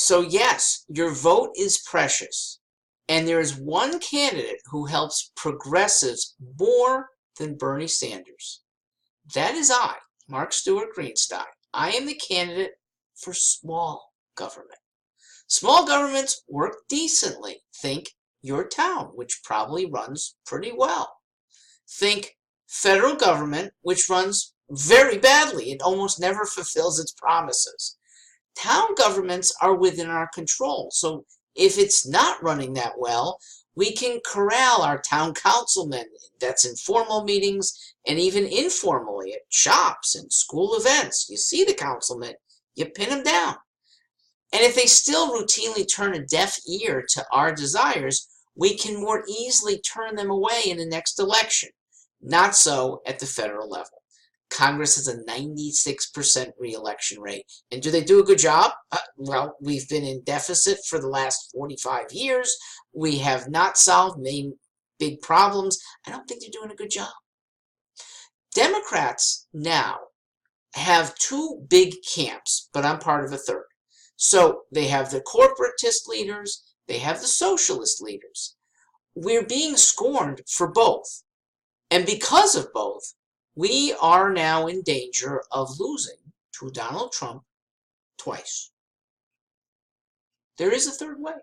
So yes, your vote is precious. And there is one candidate who helps progressives more than Bernie Sanders. That is I, Mark Stewart Greenstein. I am the candidate for small government. Small governments work decently. Think your town, which probably runs pretty well. Think federal government, which runs very badly. It almost never fulfills its promises. Town governments are within our control. So if it's not running that well, we can corral our town councilmen. That's in formal meetings and even informally at shops and school events. You see the councilmen, you pin them down. And if they still routinely turn a deaf ear to our desires, we can more easily turn them away in the next election. Not so at the federal level. Congress has a 96% re-election rate. And do they do a good job? Well, we've been in deficit for the last 45 years. We have not solved main big problems. I don't think they're doing a good job. Democrats now have two big camps, but I'm part of a third. So they have the corporatist leaders, they have the socialist leaders. We're being scorned for both. And because of both, we are now in danger of losing to Donald Trump twice. There is a third way.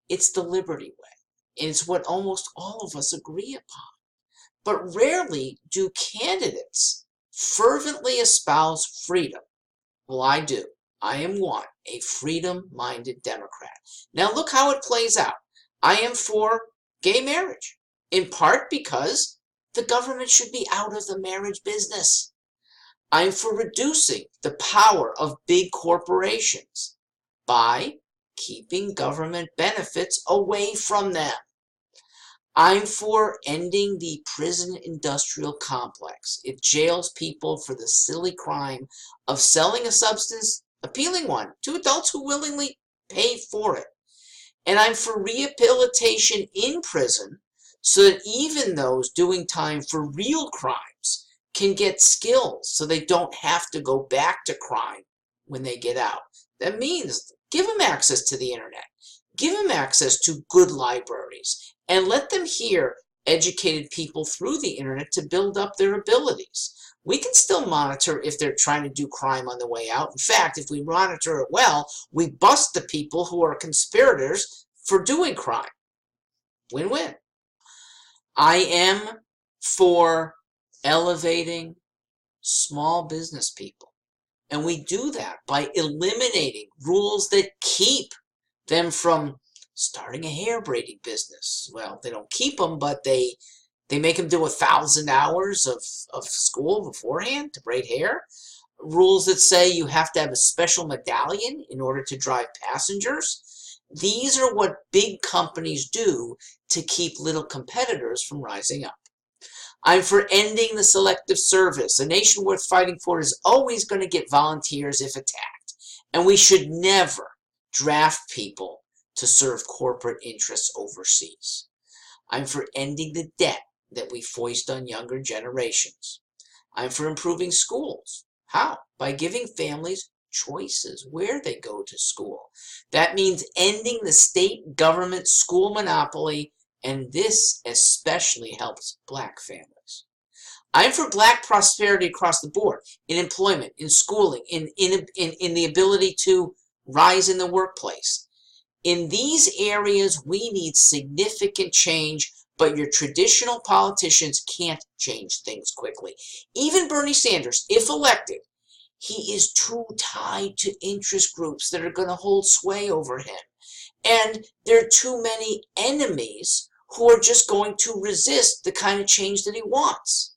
It's the liberty way. And it's what almost all of us agree upon. But rarely do candidates fervently espouse freedom. Well, I do. I am one, a freedom-minded Democrat. Now look how it plays out. I am for gay marriage, in part because the government should be out of the marriage business. I'm for reducing the power of big corporations by keeping government benefits away from them. I'm for ending the prison industrial complex. It jails people for the silly crime of selling a substance, appealing one, to adults who willingly pay for it. And I'm for rehabilitation in prison so that even those doing time for real crimes can get skills so they don't have to go back to crime when they get out. That means give them access to the internet. Give them access to good libraries and let them hear educated people through the internet to build up their abilities. We can still monitor if they're trying to do crime on the way out. In fact, if we monitor it well, we bust the people who are conspirators for doing crime. Win-win. I am for elevating small business people. And we do that by eliminating rules that keep them from starting a hair braiding business. Well, they don't keep them, but they make them do 1,000 hours of school beforehand to braid hair. Rules that say you have to have a special medallion in order to drive passengers. These are what big companies do to keep little competitors from rising up. I'm for ending the selective service. A nation worth fighting for is always going to get volunteers if attacked. And we should never draft people to serve corporate interests overseas. I'm for ending the debt that we foist on younger generations. I'm for improving schools. How? By giving families choices where they go to school. That means ending the state government school monopoly, and this especially helps black families. I'm for black prosperity across the board, in employment, in schooling, in the ability to rise in the workplace. In these areas, we need significant change, but your traditional politicians can't change things quickly. Even Bernie Sanders, if elected, he is too tied to interest groups that are going to hold sway over him. And there are too many enemies who are just going to resist the kind of change that he wants.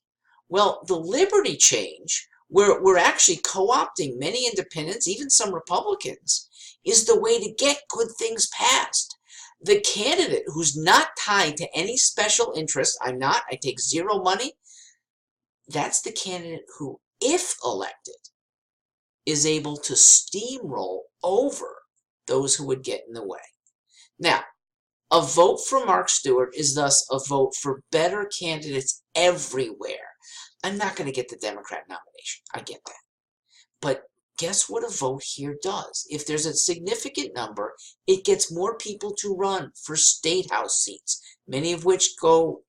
Well, the liberty change, where we're actually co-opting many independents, even some Republicans, is the way to get good things passed. The candidate who's not tied to any special interest, I'm not, I take zero money, that's the candidate who, if elected, is able to steamroll over those who would get in the way. Now, a vote for Mark Stewart is thus a vote for better candidates everywhere. I'm not going to get the Democrat nomination. I get that. But guess what a vote here does? If there's a significant number, it gets more people to run for state house seats, many of which go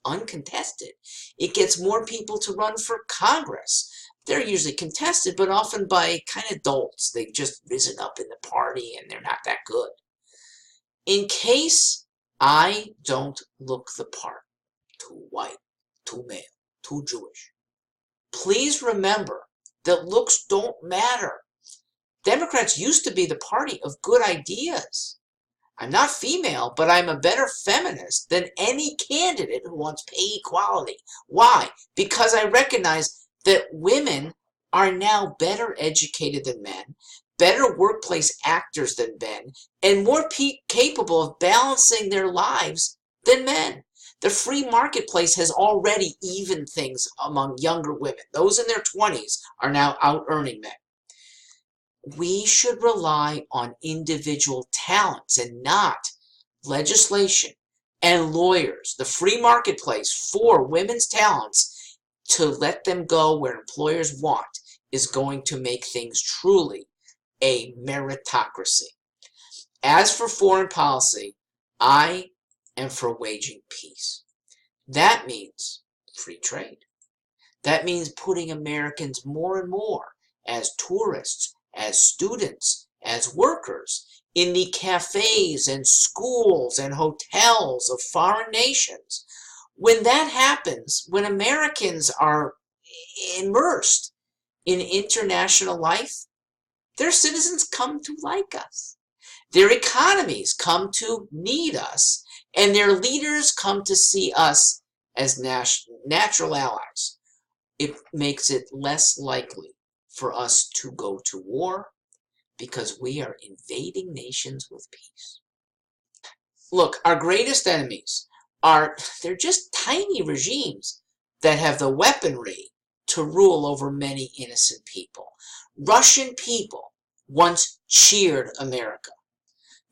uncontested. It gets more people to run for Congress. They're usually contested, but often by kind of dolts. They've just risen up in the party and they're not that good. In case I don't look the part, too white, too male, too Jewish, please remember that looks don't matter. Democrats used to be the party of good ideas. I'm not female, but I'm a better feminist than any candidate who wants pay equality. Why? Because I recognize that women are now better educated than men, better workplace actors than men, and more capable of balancing their lives than men. The free marketplace has already evened things among younger women. Those in their 20s are now out-earning men. We should rely on individual talents and not legislation and lawyers, the free marketplace for women's talents, to let them go where employers want is going to make things truly a meritocracy. As for foreign policy, I am for waging peace. That means free trade. That means putting Americans more and more as tourists, as students, as workers in the cafes and schools and hotels of foreign nations. When that happens, when Americans are immersed in international life, their citizens come to like us. Their economies come to need us, and their leaders come to see us as natural allies. It makes it less likely for us to go to war because we are invading nations with peace. Look, our greatest enemies they're just tiny regimes that have the weaponry to rule over many innocent people. Russian people once cheered America.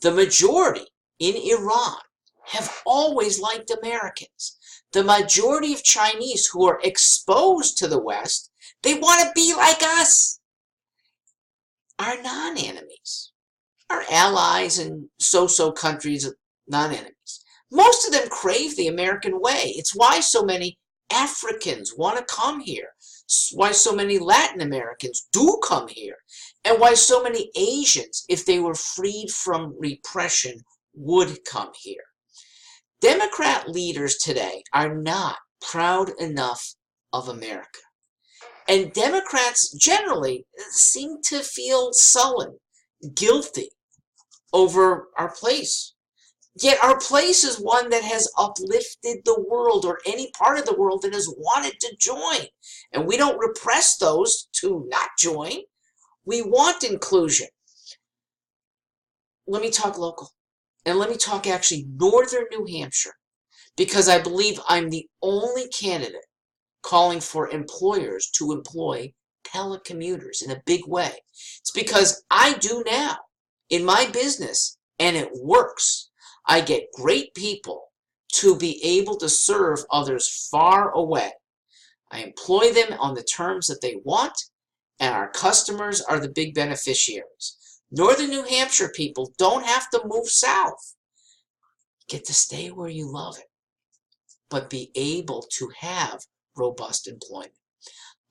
The majority in Iran have always liked Americans. The majority of Chinese who are exposed to the West, they want to be like us. Our non-enemies, our allies and so-so countries, non-enemies, most of them crave the American way. It's why so many Africans want to come here, why so many Latin Americans do come here, and why so many Asians, if they were freed from repression, would come here. Democrat leaders today are not proud enough of America. And Democrats generally seem to feel sullen, guilty over our place. Yet our place is one that has uplifted the world, or any part of the world that has wanted to join. And we don't repress those to not join. We want inclusion. Let me talk local. And let me talk actually northern New Hampshire, because I believe I'm the only candidate calling for employers to employ telecommuters in a big way. It's because I do now in my business, and it works. I get great people to be able to serve others far away. I employ them on the terms that they want, and our customers are the big beneficiaries. Northern New Hampshire people don't have to move south. You get to stay where you love it, but be able to have robust employment.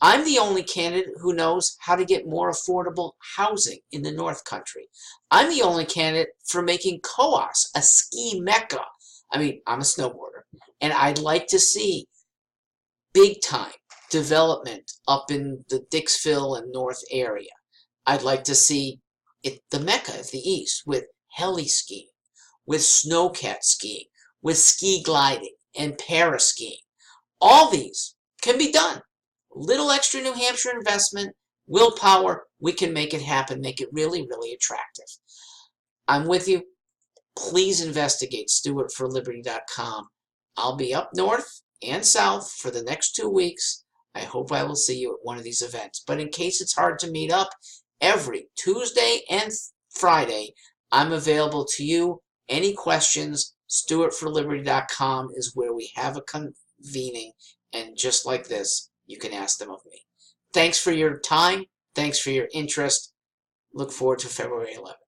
I'm the only candidate who knows how to get more affordable housing in the North Country. I'm the only candidate for making Coos a ski mecca. I mean, I'm a snowboarder, and I'd like to see big time development up in the Dixville and North area. I'd like to see it the mecca of the East with heli skiing, with snowcat skiing, with ski gliding and para-skiing. All these can be done. Little extra New Hampshire investment, willpower, we can make it happen, make it really, really attractive. I'm with you. Please investigate stewartforliberty.com. I'll be up north and south for the next 2 weeks. I hope I will see you at one of these events. But in case it's hard to meet up, every Tuesday and Friday, I'm available to you. Any questions, stewartforliberty.com is where we have a convening, and just like this, you can ask them of me. Thanks for your time. Thanks for your interest. Look forward to February 11th.